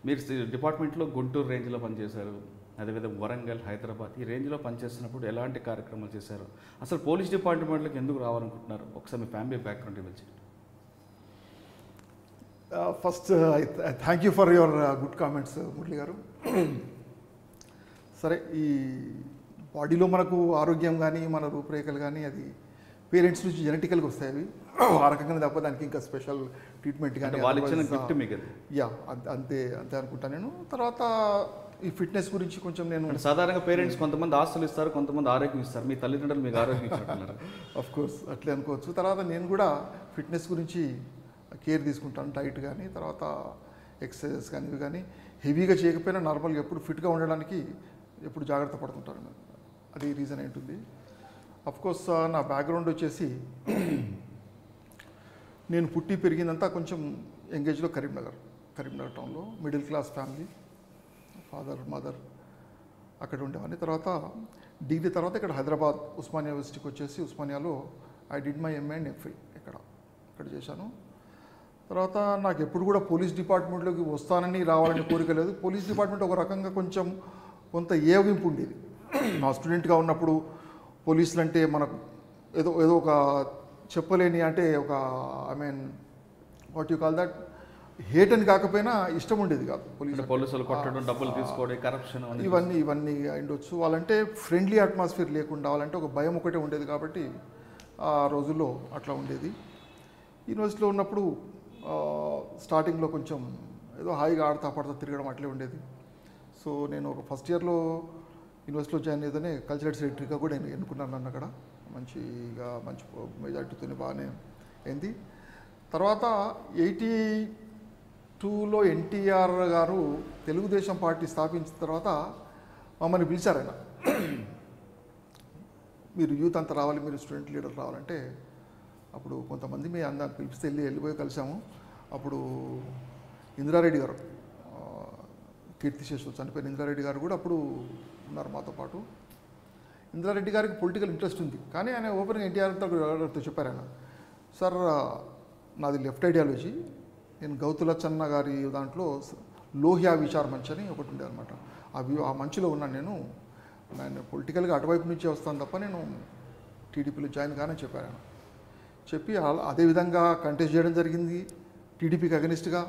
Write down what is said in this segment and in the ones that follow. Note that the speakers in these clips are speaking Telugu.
మీరు డిపార్ట్మెంట్లో గుంటూరు రేంజ్లో పనిచేశారు, అదేవిధంగా వరంగల్, హైదరాబాద్ ఈ రేంజ్లో పనిచేస్తున్నప్పుడు ఎలాంటి కార్యక్రమాలు చేశారు? అసలు పోలీస్ డిపార్ట్మెంట్లోకి ఎందుకు రావాలనుకుంటున్నారు? ఒకసారి మీ ఫ్యామిలీ బ్యాక్గ్రౌండ్ ఇవ్వచ్చు. First thank you for your good comments Murali గారు. సరే, ఈ బాడీలో మనకు ఆరోగ్యం కానీ మన రూపురేఖలు కానీ అది పేరెంట్స్ నుంచి జెనెటికల్గా వస్తాయి. అవి ఆ రకంగానే తప్ప దానికి ఇంకా స్పెషల్ ట్రీట్మెంట్ కానీ వాళ్ళు ఇచ్చిన గిఫ్ట్ మీకు అది. యా, అంతే అంతే అనుకుంటాను నేను. తర్వాత ఈ ఫిట్నెస్ గురించి కొంచెం నేను సాధారణంగా పేరెంట్స్ కొంతమంది ఆస్తులు ఇస్తారు, కొంతమంది ఆరోగ్యం ఇస్తారు. మీ తల్లిదండ్రులు మీకు ఆరోగ్యం ఇచ్చినట్టున్నారు. ఆఫ్ కోర్స్ అట్లే అనుకోవచ్చు. తర్వాత నేను కూడా ఫిట్నెస్ గురించి కేర్ తీసుకుంటాను. డైట్ కానీ, తర్వాత ఎక్సర్సైజెస్ కానీ, ఇవి కానీ హెవీగా చేయకపోయినా నార్మల్గా ఎప్పుడు ఫిట్గా ఉండడానికి ఎప్పుడు జాగ్రత్త పడుతుంటాను. అది రీజన్ ఏంటుంది. అఫ్కోర్స్ నా బ్యాక్గ్రౌండ్ వచ్చేసి నేను పుట్టి పెరిగిందంతా కొంచెం ఎంగేజ్లో కరీంనగర్ టౌన్లో middle class family. Father mother అక్కడ ఉండేవాడిని. తర్వాత డిగ్రీ తర్వాత ఇక్కడ హైదరాబాద్ ఉస్మానియా యూనివర్సిటీకి వచ్చేసి ఉస్మానియాలో I did my MA and FI ఇక్కడ చేశాను. తర్వాత నాకు ఎప్పుడు కూడా పోలీస్ డిపార్ట్మెంట్లోకి వస్తానని రావాలని కోరిక లేదు. పోలీస్ డిపార్ట్మెంట్ ఒక రకంగా కొంత ఏవింపు ఉండేది. నా స్టూడెంట్గా ఉన్నప్పుడు పోలీసులు అంటే మనకు ఏదో ఒక చెప్పలేని, అంటే ఒక I mean what you call that, hate అని కాకపోయినా ఇష్టం ఉండేది కాదు. పోలీసులు కొట్టడం, డబ్బులు తీసుకోవడం, కరప్షన్ ఇవన్నీ ఉండొచ్చు. వాళ్ళంటే ఫ్రెండ్లీ అట్మాస్ఫియర్ లేకుండా, వాళ్ళంటే ఒక భయం ఒకటే ఉండేది. కాబట్టి ఆ రోజుల్లో అట్లా ఉండేది. యూనివర్సిటీలో ఉన్నప్పుడు స్టార్టింగ్లో కొంచెం ఏదో హాయిగా ఆడతా పడతా తిరగడం అట్లే ఉండేది. సో నేను ఒక ఫస్ట్ ఇయర్లో యూనివర్సిటీలో జాయిన్ అయ్యేదనే కల్చరల్ సెక్రటరీగా కూడా నేను ఎన్నుకున్నాను. నన్ను అక్కడ మంచి మెజార్టీతో బాగానే అయింది. తర్వాత 82లో ఎన్టీఆర్ గారు తెలుగుదేశం పార్టీ స్థాపించిన తర్వాత మమ్మల్ని పిలిచారు. ఆయన మీరు యూత్ అంతా రావాలి, మీరు స్టూడెంట్ లీడర్ రావాలంటే అప్పుడు కొంతమంది మీ అందరిని పిలిపిస్తే వెళ్ళిపోయి కలిసాము. అప్పుడు ఇందిరారెడ్డి గారు, కీర్తిశేషులు చనిపోయిన ఇందిరారెడ్డి గారు కూడా అప్పుడు ఉన్నారు మాతో పాటు. ఇందిరారెడ్డి గారికి పొలిటికల్ ఇంట్రెస్ట్ ఉంది, కానీ ఆయన ఓపెన్గా ఎన్టీఆర్తో చెప్పారు. ఆయన, సార్ నాది లెఫ్ట్ ఐడియాలజీ, నేను గౌతులచ్చన్న గారి దాంట్లో లోహియా విచార మంచ్ అని ఒకటి ఉండేదన్నమాట. ఆ మంచులో ఉన్నాను నేను పొలిటికల్గా అటువైపు నుంచి వస్తాను తప్ప నేను టీడీపీలో జాయిన్ కానని చెప్పారు. ఆయన చెప్పి అదేవిధంగా కంటెస్ట్ చేయడం జరిగింది. టీడీపీకి అగనిస్ట్గా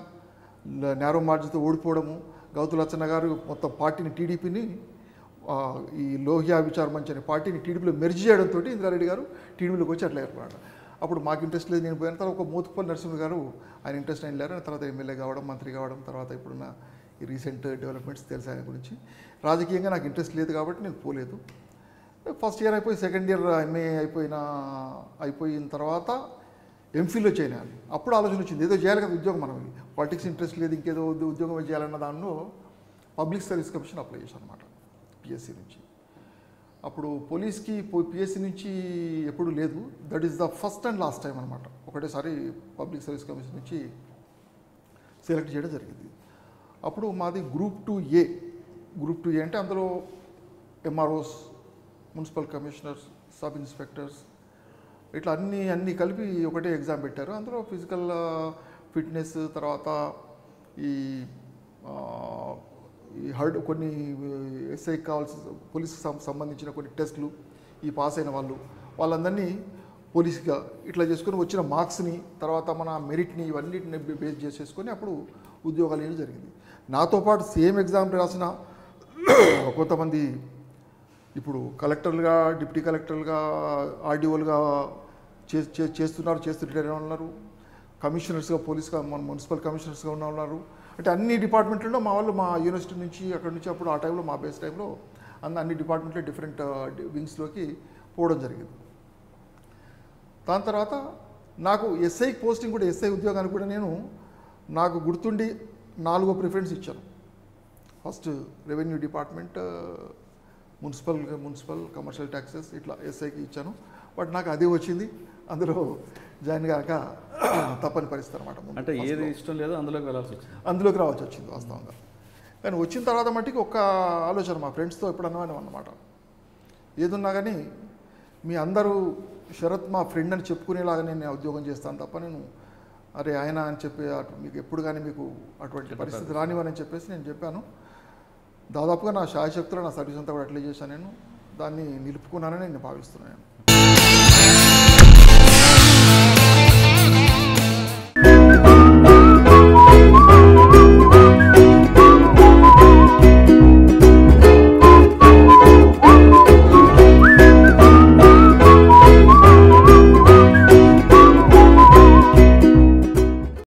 నేరో మార్జిన్తో ఓడిపోవడము, గౌతులచ్చన్న గారు మొత్తం పార్టీని టీడీపీని ఈ లోహియా విచార మంచ్ అనే పార్టీని టీడీపీలో మెర్జ్ చేయడంతో ఇందిరారెడ్డి గారు టీడీపీలోకి వచ్చి అట్లా ఏర్పడ్డారు. అప్పుడు మాకు ఇంట్రెస్ట్ లేదు, నేను పోయిన తర్వాత ఒక మోతుపల్లి నరసింహ గారు ఆయన ఇంట్రెస్ట్ అయిన లేరు. తర్వాత ఎమ్మెల్యే కావడం, మంత్రి కావడం, తర్వాత ఇప్పుడున్న ఈ రీసెంట్ డెవలప్మెంట్స్ తెలుసు ఆయన గురించి. రాజకీయంగా నాకు ఇంట్రెస్ట్ లేదు కాబట్టి నేను పోలేదు. ఫస్ట్ ఇయర్ అయిపోయి సెకండ్ ఇయర్ ఎంఏ అయిపోయిన తర్వాత ఎంఫిల్లో చేయాలి. అప్పుడు ఆలోచన వచ్చింది, ఏదో చేయాలి కదా ఉద్యోగం. మనం పాలిటిక్స్ ఇంట్రెస్ట్ లేదు, ఇంకేదో ఉద్యోగం చేయాలన్న దానిలో పబ్లిక్ సర్వీస్ కమిషన్ అప్లై చేశాను అనమాట, పిఎస్సి నుంచి. అప్పుడు పోలీస్కి పిఎస్సి నుంచి ఎప్పుడు లేదు. That is the first and last time అనమాట. ఒకటేసారి పబ్లిక్ సర్వీస్ కమిషన్ నుంచి సెలెక్ట్ చేయడం జరిగింది. అప్పుడు మాది గ్రూప్ 2A అంటే అందులో MROs, municipal commissioners, sub inspectors, ఇట్లా అన్నీ కలిపి ఒకటే ఎగ్జామ్ పెట్టారు. అందులో ఫిజికల్ ఫిట్నెస్, తర్వాత ఈ కొన్ని ఎస్ఐకి కావాల్సిన పోలీస్కి సంబంధించిన కొన్ని టెస్టులు ఈ పాస్ అయిన వాళ్ళందరినీ పోలీస్గా ఇట్లా చేసుకొని వచ్చిన మార్క్స్ని, తర్వాత మన మెరిట్ని, ఇవన్నిటిని బేస్ చేసేసుకొని అప్పుడు ఉద్యోగాలు వేయడం జరిగింది. నాతో పాటు సేమ్ ఎగ్జామ్ రాసిన కొంతమంది ఇప్పుడు కలెక్టర్లుగా, డిప్యూటీ కలెక్టర్లుగా, ఆర్డీఓలుగా చేస్తుంటారు ఉన్నారు. కమిషనర్స్గా, పోలీస్గా, మున్సిపల్ కమిషనర్స్గా ఉన్నారు. అంటే అన్ని డిపార్ట్మెంట్లలో మా వాళ్ళు, మా యూనివర్సిటీ నుంచి అక్కడి నుంచి అప్పుడు ఆ టైంలో మా బేస్ టైంలో అన్ని డిపార్ట్మెంట్లో డిఫరెంట్ వింగ్స్లోకి పోవడం జరిగింది. దాని తర్వాత నాకు ఎస్ఐ పోస్టింగ్ కూడా, ఎస్ఐ ఉద్యోగానికి కూడా నాకు గుర్తుండి 4 ప్రిఫరెన్స్ ఇచ్చాను. First revenue department, municipal commercial taxes, ఇట్లా ఎస్ఐకి ఇచ్చాను. బట్ నాకు అదే వచ్చింది, అందులో జాయిన్ కాక తప్పని పరిస్థితి అనమాట. అంటే ఏది ఇష్టం లేదో అందులోకి రావాల్సి వచ్చింది వాస్తవంగా. కానీ వచ్చిన తర్వాత మట్టికి ఒక ఆలోచన మా ఫ్రెండ్స్తో ఎప్పుడు అన్నమాట, ఏదున్నా కానీ మీ అందరూ శరత్ మా ఫ్రెండ్ అని చెప్పుకునేలాగా నేను ఉద్యోగం చేస్తాను తప్ప నేను అరే ఆయన అని చెప్పి అటు మీకు ఎప్పుడు కానీ మీకు అటువంటి పరిస్థితి రానివ్వని చెప్పేసి నేను చెప్పాను. దాదాపుగా నా శాయశక్తులు నా సర్వీస్ అంతా కూడా అట్లే చేశాను. నేను దాన్ని నిలుపుకున్నానని నేను భావిస్తున్నాను.